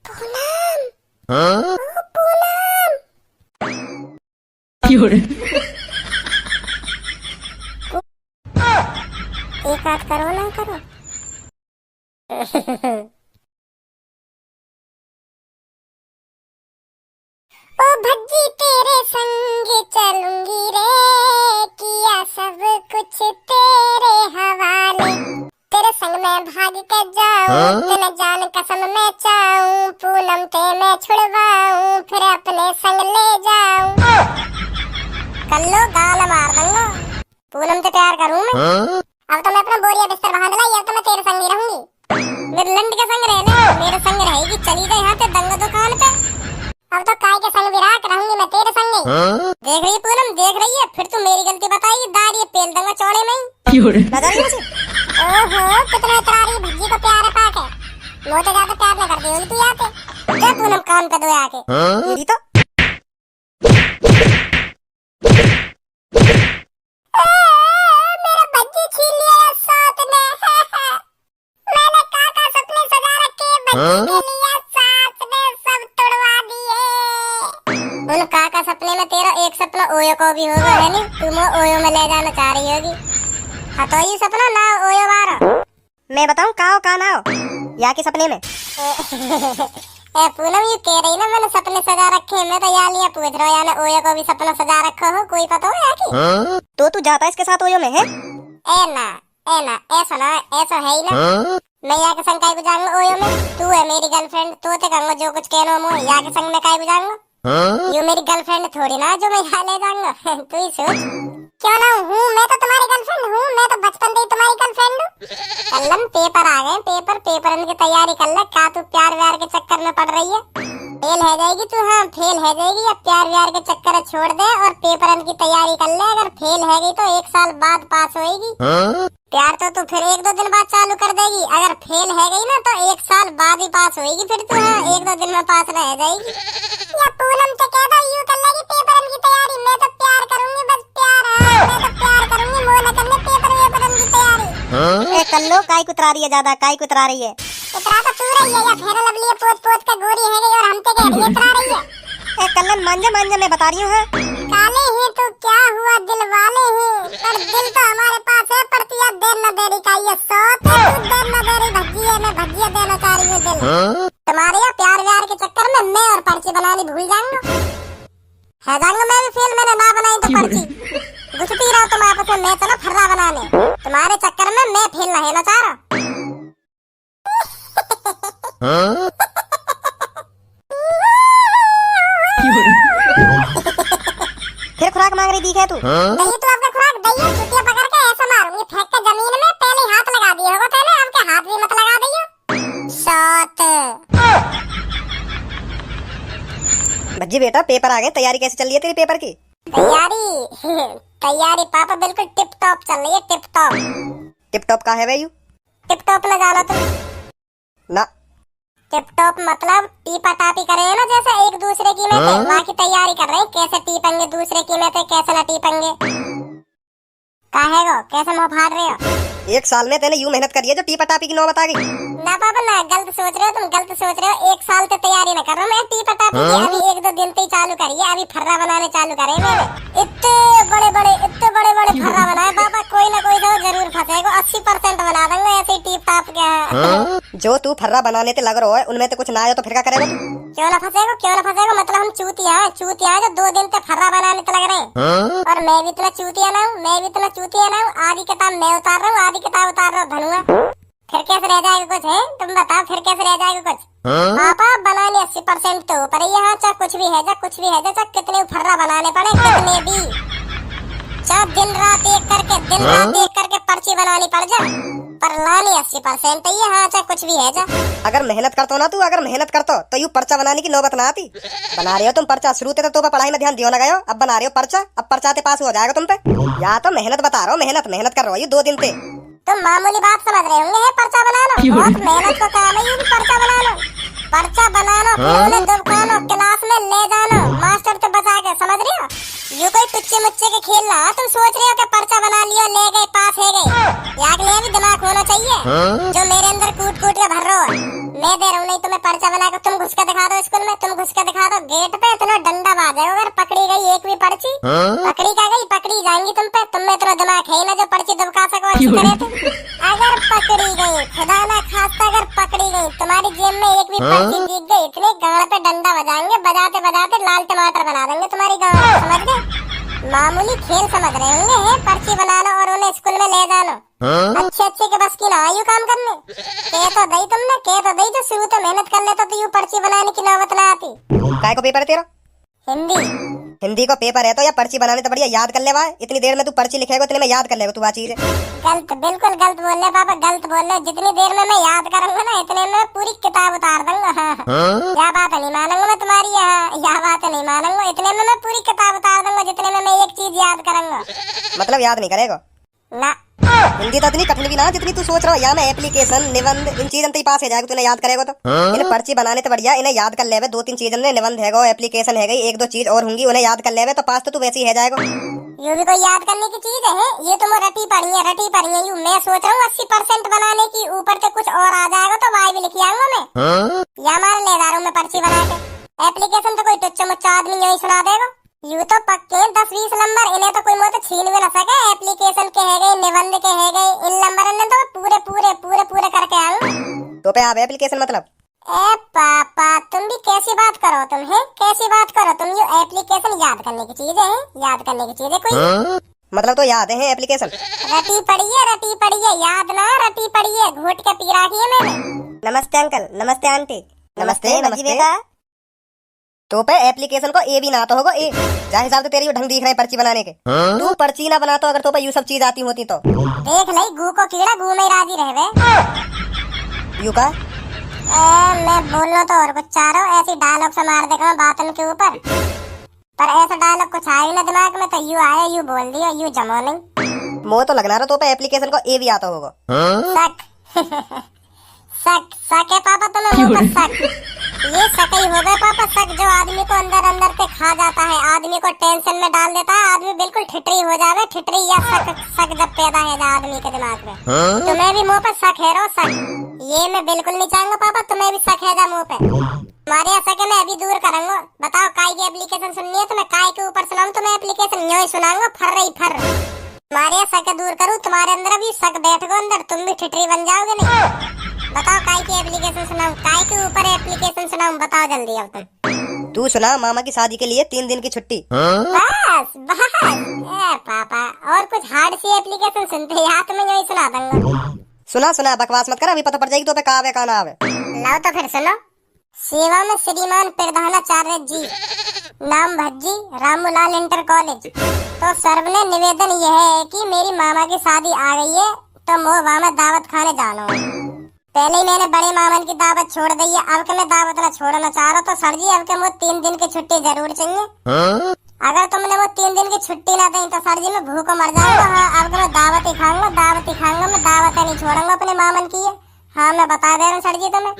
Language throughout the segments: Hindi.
पूनम, ओ पूनम, एक हाथ करो ना करो। ओ भज्जी तेरे संग चलूंगी रे, किया सब कुछ तेरे हवाले। तेरे संग मैं भाग के जाऊं, तेने जान कसम मैं चाहूं, पूनम ते मैं छुड़वाऊं, फिर अपने संग ले जाऊं। कल्लो गाल मार दूंगा, पूनम से प्यार करूं मैं। अब तो मैं अपना बोरिया बिस्तर बांध लाई, अब तो मैं तेरे संग ही रहूंगी। मेरे लंड के संग रहना, मेरे संग रहेगी, चली गई यहाँ पे दंग दुकान पे। अब तो काय के संग विराट रहूंगी मैं तेरे संग ही। देख रही पूनम, देख रही है, फिर तू मेरी गलती बताएगी, दाढ़ी पेल दूंगा चौड़े में ही। ओहो कितना इतरारी भज्जी को प्यार है पाके, मोटे ज्यादा प्यार न कर दे उल्टी आके। जा पूनम कान पे दो आके। मेरी तो मेरा भज्जी छीन लिया साथ ने। मैंने काका सपने सजा रखे, भज्जी के लिए साथ ने सब तोड़वा दिए। उन काका सपने में तेरा एक सपना ओयो को भी होगा है नी, तुम ओयो में ले जाना चाह रही होगी। हाँ तो ये सपना ना ओयो बारो मैं बताऊं काओ का ना हो या के सपने में। ए पूनम ये कह रही ना मैंने सपने सजा रखे, मैं तो या लिया पूछ रहा हूँ, या ओयो को भी सपना सजा रखा हो, कोई पता हो या की? तो तू जाता इसके साथ ओयो में है? ए ना ऐसा ना, ऐसा है ही ना। मैं या के संग काय बुझाऊंगा ओयो में, तू है मेरी गर्लफ्रेंड, तो ते कहूंगा जो कुछ कहना हो, या के संग मैं काय बुझाऊंगा। यू मेरी गर्लफ्रेंड थोड़ी ना जो मैं यहाँ ले जाऊंगा। तू ही सोच। क्यों ना हूँ, मैं तो तुम्हारी गर्लफ्रेंड हूँ, मैं तो बचपन से ही तुम्हारी गर्लफ्रेंड हूँ। कलम पेपर आ गए, पेपर की तैयारी कर ले, क्या तू प्यार व्यार के चक्कर में पड़ रही है? फेल है जाएगी तू, हाँ फेल है जाएगी, अब प्यार व्यार के चक्कर छोड़ दे और पेपर की तैयारी कर ले। अगर फेल है गई तो 1 साल बाद पास होएगी। प्यार तो तू फिर 1-2 दिन बाद चालू कर देगी, अगर फेल है गई ना तो 1 साल बाद ही पास होएगी, फिर तू हाँ 1-2 दिन में पास रह जाएगी। या पूनम से कह दो यूं कर लेगी पेपर की तैयारी, मैं तो प्यार करूंगी, बस प्यार है, मैं तो प्यार करूंगी, वो न करने पेपर की तैयारी। ए कल्लो काय कुतरा रही है ज्यादा, काय कुतरा रही है? कुतरा तो तू रही है, या फेर लवली पोत के गोरी है गई और हम पे कह रही है कुतरा रही है। ए कल्लन मांझा मैं बता रही हूँ। हाँ काले हैं तो क्या हुआ, दिल वाले हैं, पर दिल तो हमारे पास है, पर तू अब देर न देरी का ये सोच, तू देर न देरी भज्जी है, मैं भज्जिया देना चाह रही हूँ दिल। तुम्हारे यहाँ प्यार व्यार के चक्कर में मैं और पर्ची बनानी भूल जाऊंगा, है जाऊंगा मैं भी फेल, मैंने ना बनाई तो पर्ची घुसती रहो तुम आपस में, मैं चलो फर्रा बनाने, तुम्हारे चक्कर में मैं फेल न होना चाह रहा। फिर खुराक मांग रही दिखे तू? नहीं तो आपका खुराक दही चुटिया पकड़ के ऐसा मारूंगी, फेंक के जमीन में, पहले हाथ लगा दिया होगा पहले, अब के हाथ भी मत लगा दियो। शॉट भज्जी बेटा पेपर आ गए, तैयारी कैसे चल रही है तेरी पेपर की? तैयारी पापा बिल्कुल टिप टॉप चल रही है, टिप टॉप। टिप टॉप का है भाई? टिप टॉप न जाना तुम ना? टिप टॉप मतलब टीपा टापी करे ना, जैसे एक दूसरे की में थे, वहाँ की तैयारी कर रहे हैं, कैसे टीपेंगे दूसरे की में थे, कैसे न टीपेंगे। काहे गो कैसे मुँह फाड़ रहे हो? 1 साल में तेने यूं मेहनत करी है जो टीपा टापी की नौबत आ गई। ना पापा ना, गलत सोच रहे हो तुम, गलत सोच रहे हो। 1 साल से तैयारी न कर रहा हूँ मैं टीपा टापी की, अभी 1-2 दिन से ही चालू करी है, अभी फर्रा बनाने चालू करे मैंने। इतने बड़े बड़े फर्रा बनाए पापा, कोई ना कोई तो जरूर फंसेगा, 80% बना देंगे ऐसे ही टीप टाप के। जो तू फर्रा बनाने ते लग रहा है उनमें तो कुछ ना आया तो फिर क्या करेगा तू? क्यों ना फंसेगा, मतलब हम चूतिया जो 2 दिन से फर्रा बनाने ते लग रहे हैं, और मैं भी इतना चूतिया ना हूँ, आधी किताब मैं उतार रहा हूँ, आधी किताब उतार रहा हूँ धनुआ। फिर कैसे रह जाएगा कुछ है, तुम बताओ फिर कैसे रह जाएगा कुछ? पापा बनाने 80% तो ऊपर ही है, चाहे कुछ भी है, चाहे कितने फर्रा बनाने पड़े, कितने भी, चाहे दिन रात एक करके पर्ची बनानी पड़ जा, पर लानी 80% ही है, हाँ चाहे कुछ भी है जा। अगर मेहनत करतो तो यू पर्चा बनाने की नौबत ना आती। बना रहे हो तुम पर्चा, शुरू से तो पढ़ाई में ध्यान दियो ना गयो, अब बना रहे हो पर्चा, अब पर्चा पास हो जाएगा तुम पे। या तो मेहनत बता रहा हो, मेहनत कर रहा हो ये 2 दिन से। तुम मामूली बात समझ रहे होंगे पर्चा बनाना, बहुत मेहनत का काम है ये पर्चा बनाना। पर्चा बनानो, फिर उन्हें दुबकानो, क्लास में ले जानो, मास्टर तो बचा के, समझ रहे हो? यू कोई टुच्चे मुच्चे के खेल रहा, तुम सोच रहे हो कि पर्चा बना लियो, ले गए, पास है गए। यहाँ के लिए भी दिमाग होना चाहिए, जो मेरे अंदर कूट कूट के भर रहा हो। मैं दे रहा हूँ, नहीं तुम्हें पर्चा बना के तुम घुस के दिखा दो स्कूल में, तुम घुस के दिखा दो गेट पे, इतना डंडा बाजे अगर पकड़ी गई एक भी पर्ची, पकड़ी का गई, पकड़ी जाएंगी तुम पे। तुम में इतना दिमाग है ना जो पर्ची दुबका सको अच्छी तरह से। अगर पकड़ी गई, खुदा ना खास्ता अगर पकड़ी गई, तुम्हारी जेब में एक भी पर्ची दिख गई, इतने गाड़ पे डंडा बजाएंगे, बजाते बजाते लाल टमाटर बना देंगे तुम्हारी गाड़, समझ गए? मामूली खेल समझ रहे होंगे, पर्ची बनाना और उन्हें स्कूल में ले जाना। अच्छे के बस की ना आयु काम करने। कह तो दई तुमने, कह तो दई, जो शुरू तो मेहनत कर लेता तो यूं पर्ची बनाने की नौबत ना आती। काय को पेपर है तेरा? हिंदी को पेपर है तो या पर्ची बनाने तो बढ़िया याद कर ले। इतनी देर में तू पर्ची लिखेगा, इतने में याद कर लेगा तू आ चीज। गलत, बिल्कुल गलत बोल रहे पापा, गलत बोल रहे। जितनी देर में मैं याद करूंगा ना, इतने में पूरी किताब उतार दूंगा। या बात नहीं मानूंगा मैं तुम्हारी, या बात नहीं मानूंगा, इतने में मैं पूरी किताब उतार दूंगा, जितने में मैं एक चीज याद करूंगा। मतलब याद नहीं करेगा ना? हिंदी तो इतनी कठिन भी ना जितनी तू सोच रहा है। यहाँ में एप्लीकेशन, निबंध, इन चीजों तो पास है जाएगा, तूने याद करेगा तो। इन्हें पर्ची बनाने तो बढ़िया, इन्हें याद कर लेवे। 2-3 चीजें, निबंध है, एप्लीकेशन है, 1-2 चीज और होंगी, उन्हें याद कर लेवे तो पास तो तू वैसे ही है जाएगा। ये भी कोई याद करने की चीज है? ये तुम रटी पड़ी है। यू मैं सोच रहा हूँ 80% बनाने की, ऊपर से कुछ और आ जाएगा तो वाई भी लिख आऊंगा मैं। या मार ले जा रहा हूँ मैं पर्ची बना के। एप्लीकेशन तो कोई टुच्चा मुच्चा आदमी यही सुना देगा। यू तो पक्के 10-20 नंबर, इन्हें तो कोई मुझे छीन भी न सके। एप्लीकेशन के है गए, निबंध के है गए, इन नंबर ने तो पूरे करके आऊं। तो पे आप एप्लीकेशन मतलब? ए पापा तुम भी कैसी बात करो, तुम है कैसी बात करो तुम? ये एप्लीकेशन याद करने की चीज है, याद करने की चीज है कोई? मतलब तो याद है एप्लीकेशन? रटी पड़ी है, याद ना रटी पड़ी है, घोट के पी रखी है मैंने। नमस्ते अंकल, नमस्ते आंटी। नमस्ते बेटा। तो पे एप्लीकेशन को ए भी ना तो होगा ए। जा हिसाब से तेरी ढंग दिख रहे हैं पर्ची बनाने के। तू पर्ची ना बना तो अगर तो पे यू सब चीज आती होती तो देख ले, गू को कीड़ा गू में राजी रहे। यू का मैं बोलना तो और कुछ चाह रहा हूँ, ऐसी डायलॉग से मार देगा बातन के ऊपर, पर ऐसा डायलॉग कुछ आया ना दिमाग में तो यू आया, यू बोल दिया, यू जमो नहीं। मुझे तो लग रहा तो पे एप्लीकेशन को ए भी आता होगा। शक है पापा तुम्हें मुंह पर शक। ये शक ही हो गए पापा, शक जो आदमी को अंदर अंदर से खा जाता है, आदमी को टेंशन में डाल देता है, आदमी बिल्कुल ठिठरी हो जावे। ठिठरी या शक जब पैदा है आदमी के दिमाग में, तुम्हें भी मुंह पर शक है रो शक। ये मैं बिल्कुल नहीं चाहूंगा पापा, तुम्हें भी शक है जा मुंह पे। तुम्हारे यहाँ शक है मैं अभी दूर करूंगा। बताओ काय की एप्लीकेशन सुननी है? तो मैं काय के ऊपर सुनाऊं? तुम्हें एप्लीकेशन यूं ही सुनाऊंगा, फर। तुम्हारे यहाँ शक दूर करूँ, तुम्हारे अंदर भी शक बैठ गो अंदर, तुम भी ठिठरी बन जाओगे नहीं। बताओ काय की एप्लीकेशन सुनाऊं, काय के ऊपर एप्लीकेशन सुनाऊं? बताओ जल्दी अब तुम। तू सुना मामा की शादी के लिए 3 दिन की छुट्टी। बस ए पापा, और कुछ हार्ड सी एप्लीकेशन सुनते या तुम्हें यही सुना दूंगा। सुना बकवास मत कर, अभी पता पड़ जाएगी तो पे का आवे का ना आवे। लाओ तो फिर सुनो। सेवा में श्रीमान प्रधानाचार्य जी, नाम भज्जी, रामूलाल इंटर कॉलेज। तो सर्व ने निवेदन यह है कि मेरी मामा की शादी आ गई है, तो मोह वहाँ में दावत खाने जाना। पहले ही मैंने बड़े मामन की दावत छोड़ दी है, अब के मैं दावत ना छोड़ना चाह रहा, तो सर जी अब के मुझे 3 दिन की छुट्टी जरूर चाहिए। अगर तुमने वो 3 दिन की छुट्टी ना दी तो सर जी मैं भूख मर जाऊंगा। हाँ, अब के मैं दावत ही खाऊंगा, मैं दावत नहीं छोड़ूंगा अपने मामन की। हाँ मैं बता दे रहा हूँ सर जी तुम्हें।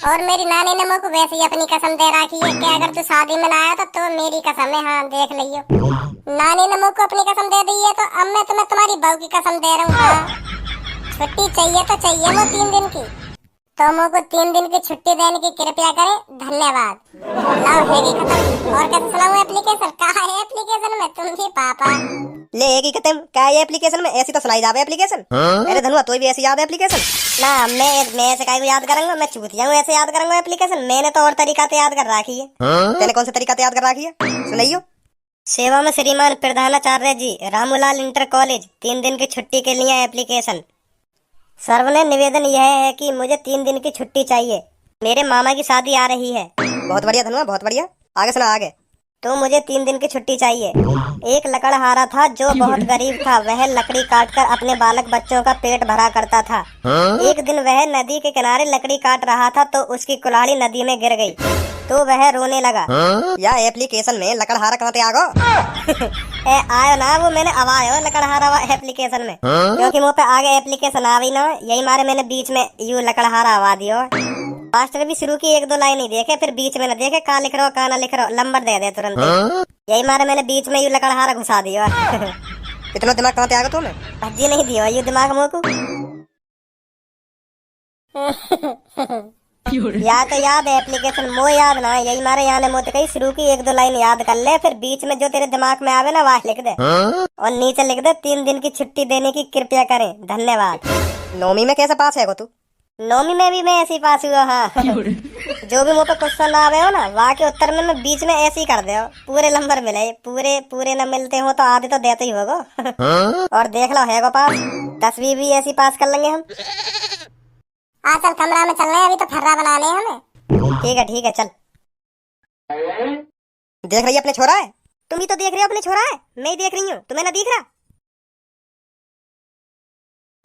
और मेरी नानी ने मुझको वैसे ही अपनी कसम दे रखी है कि अगर तू शादी में ना आया तो मेरी कसम है, हाँ देख लियो। नानी ने मुझको अपनी कसम दे दी है, तो अब मैं तुम्हें तुम्हारी बहू की कसम दे रहा हूँ। छुट्टी चाहिए तो चाहिए वो 3 दिन की, तो मुझको 3 दिन की छुट्टी देने की कृपया करें, धन्यवाद। लाओ हैगी खत्म। और कैसे सुनाऊं एप्लीकेशन? कहाँ है एप्लीकेशन में? तुम भी पापा ले हैगी खत्म। क्या है एप्लीकेशन में? ऐसी तो सुनाई जावे एप्लीकेशन। अरे धनुआ तो भी ऐसे याद है एप्लीकेशन ना? मैं ऐसे काय को याद करूंगा? मैं चूतिया हूँ ऐसे याद करूंगा एप्लीकेशन? मैंने तो और तरीका से याद कर रखी है। तेने कौन सा तरीका से याद कर रखी है सुनाइयो। सेवा में श्रीमान प्रधानाचार्य जी, रामूलाल इंटर कॉलेज, 3 दिन की छुट्टी के लिए एप्लीकेशन। सर्व ने निवेदन यह है कि मुझे 3 दिन की छुट्टी चाहिए, मेरे मामा की शादी आ रही है। बहुत बढ़िया धनुआ, बहुत बढ़िया। आगे सुना आगे। तो मुझे 3 दिन की छुट्टी चाहिए। एक लकड़हारा था जो बहुत गरीब था, वह लकड़ी काटकर अपने बालक बच्चों का पेट भरा करता था। एक दिन वह नदी के किनारे लकड़ी काट रहा था तो उसकी कुल्हाड़ी नदी में गिर गई, तो वह रोने लगा। या एप्लीकेशन में लकड़हारा कहाँ पे आ गो? आयो ना, वो मैंने आवायो लकड़हारा एप्लीकेशन में, क्योंकि मुँह पे आगे एप्लीकेशन आ गई ना, यही मारे मैंने बीच में यू लकड़हारा आवा दियो। मास्टर भी शुरू की एक दो लाइन ही देखे, फिर बीच में न देखे, कहाँ लिख रहे हो कहाँ ना लिख रहे हो, नंबर दे दे तुरंत ही। यही मारे मैंने बीच में यू लकड़हारा घुसा दिया। इतना दिमाग कहाँ से आ गया तुम्हें? भज्जी नहीं दियो यू दिमाग मोकू। या तो याद है एप्लीकेशन, मो याद ना, यही मारे यहाँ ने मोते कही शुरू की एक दो लाइन याद कर ले, फिर बीच में जो तेरे दिमाग में आवे ना वह लिख दे, और नीचे लिख दे 3 दिन की छुट्टी देने की कृपया करें, धन्यवाद। नौवीं में कैसे पास है गो तू? नौवीं में भी मैं ऐसे ही पास हुआ। हाँ। जो भी मुँह पे क्वेश्चन आवे हो ना वहाँ के उत्तर में मैं बीच में ऐसे ही कर दे, पूरे नंबर मिले, पूरे पूरे न मिलते हो तो आधे तो देते ही होगा। और देख लो है गो पास, 10वीं भी ऐसी पास कर लेंगे हम। चल कमरा में चल रहे हैं, अभी तो फर्रा बनाने हैं हमें। ठीक है चल। देख रही है अपने छोरा है? तुम ही तो देख रहे हो अपने छोरा है, मैं ही देख रही हूँ, तुम्हें ना दिख रहा?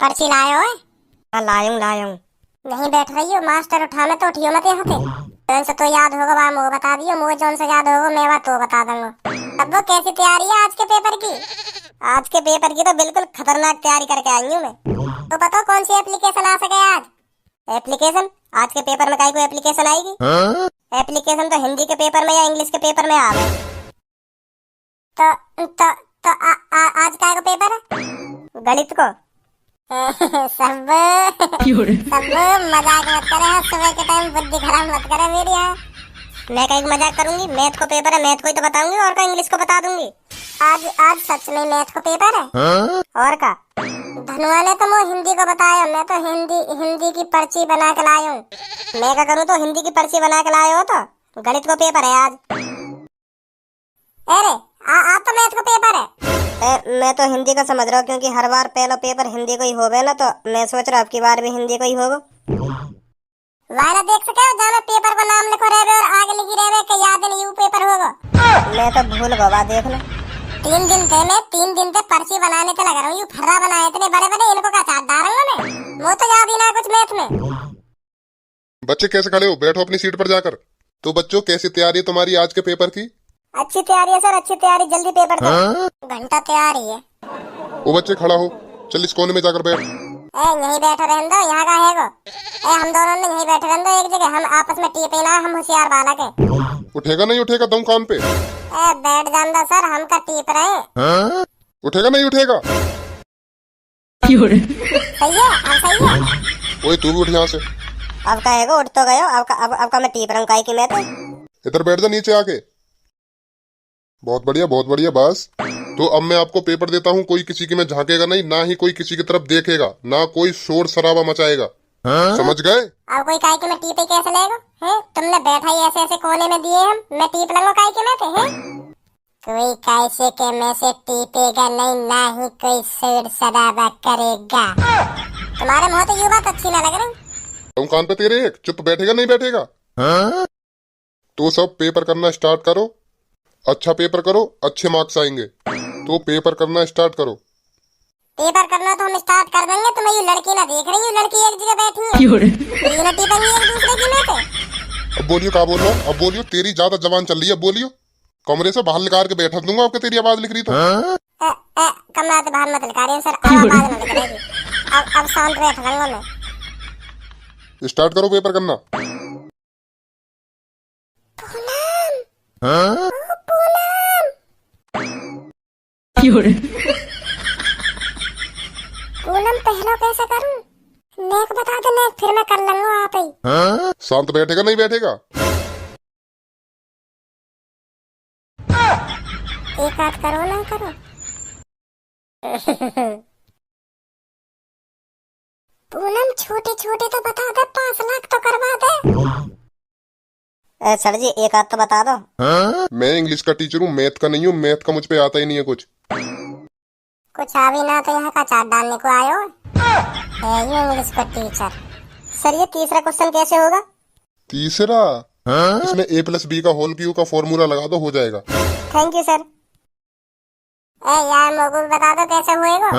पर्ची लाए हो? हाँ लायूं। नहीं बैठ रही हो, मास्टर उठा में तो उठियो मत यहाँ पे। जौन से तो याद होगा वहाँ मुझे बता दियो, मुझे जौन से याद होगा मैं वहाँ तो बता दूंगा। अब वो कैसी तैयारी है आज के पेपर की? आज के पेपर की तो बिल्कुल खतरनाक तैयारी करके आई हूँ मैं। तो बताओ कौन सी एप्लीकेशन आ सके आज? एप्लीकेशन? आज के पेपर में काई कोई एप्लीकेशन आएगी? एप्लीकेशन तो हिंदी के पेपर में या इंग्लिश के पेपर में आवे। आज का पेपर है? गणित को। सब मजाक मत करे, सुबह के टाइम बुद्धि खराब मत करे मेरी। यहाँ मैं कहीं मजाक करूंगी? मैथ को पेपर है, मैथ को ही तो बताऊंगी, और का इंग्लिश को बता दूंगी। आज सच में मैथ को पेपर है? और का? धनुआ ने तो वो हिंदी को बताया, मैं तो हिंदी की पर्ची बना के लाया हूँ। मैं क्या करूँ, तो हिंदी की पर्ची बना के लाए हो तो गणित को पेपर है आज। अरे आज तो मैथ को पेपर है। मैं तो हिंदी का समझ रहा हूँ, क्योंकि हर बार पहला पेपर हिंदी को ही होवे ना, तो मैं सोच रहा हूँ अब की बार भी हिंदी को ही होगा। वायरा देख सके हो जहाँ पेपर को नाम लिखो रहे और आगे लिखी रहे कि याद नहीं वो पेपर होगा। मैं तो भूल गवा, देख लो। 3 दिन थे, मैं 3 दिन से पर्ची बनाने के लगा रहा हूँ, यू फर्रा बनाए इतने बड़े बड़े, इनको का चाट डालूंगा मैं। वो तो याद ही ना कुछ मैथ में। बच्चे कैसे खड़े हो? बैठो अपनी सीट पर जाकर। तो बच्चों कैसी तैयारी है तुम्हारी आज के पेपर की? अच्छी तैयारी है सर, अच्छी तैयारी, जल्दी पेपर दो। घंटा तैयारी है। वो बच्चे खड़ा हो, चल इस कोने में जाकर बैठ। यहीं बैठो रहने दो, यहाँ का है गो। हम दोनों ने यहीं बैठे रहने दो एक जगह, हम आपस में टीपे ना, हम होशियार बालक है। उठेगा नहीं उठेगा दम कान पे? बैठ जान दो सर, हम का टीप रहे। उठेगा नहीं उठेगा? सही है, अब सही है। ओए तू भी उठ यहाँ से। अब कहेगा उठ तो गयो, अब का मैं टीप रहा हूँ काई की मैं तो। इधर बैठ जा नीचे आके। बहुत बढ़िया बस। तो अब मैं आपको पेपर देता हूँ, कोई किसी की में झांकेगा नहीं, ना ही कोई किसी की तरफ देखेगा, ना कोई शोर शराबा मचाएगा। समझ गए? अब कोई काई के में टीपे कैसे लेगा? हैं तुमने बैठा ही ऐसे ऐसे कोने में दिए, हम मैं टीप लूंगा काई के में थे? हैं कोई कैसे के में से टीपेगा नहीं, ना ही कोई शोर शराबा करेगा। तुम्हारे मुंह तो ये बात अच्छी ना लग रही। तुम कान पे तेरे एक चुप बैठेगा नहीं बैठेगा? तो सब पेपर करना स्टार्ट करो। अच्छा पेपर करो, अच्छे मार्क्स आएंगे। तो पेपर करना स्टार्ट करो। पेपर करना तो हम स्टार्ट कर देंगे, तुम ये लड़की ना देख रही हो, लड़की एक जगह बैठी है, ये ना टीपेंगे एक दूसरे की में थे। अब बोलियो क्या बोल रहा हूँ? अब बोलियो, तेरी ज्यादा जबान चल रही है, अब बोलियो। कमरे से बाहर निकाल के बैठा दूंगा आपके, तेरी आवाज लिख रही तो। कमरा से बाहर मत निकालिए सर, आवाज ना निकलेगी। अब शांत बैठ रहूंगा मैं। स्टार्ट करो पेपर करना। पूनम पहला कैसे करूं? नेक बता दे, नेक फिर मैं कर लूंगा आप ही। शांत बैठेगा नहीं बैठेगा? एक आध करो ना करो। पूनम छोटे छोटे तो बता दे, 5 लाख तो करवा दे। सर जी एक आध तो बता दो। मैं इंग्लिश का टीचर हूँ, मैथ का नहीं हूँ, मैथ का मुझ पे आता ही नहीं है कुछ। कुछ आ भी ना तो यहाँ का चाट डालने को आयो है ये इंग्लिश का टीचर। सर ये तीसरा क्वेश्चन कैसे होगा? तीसरा? इसमें a+b का होल क्यू का फॉर्मूला लगा दो, हो जाएगा। Thank you sir. यार मोगू बता दो कैसे होएगा?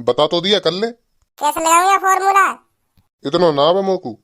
बता तो दिया, कर ले। कैसे लगाऊंगा फॉर्मूला? इतना ना बे मोकू।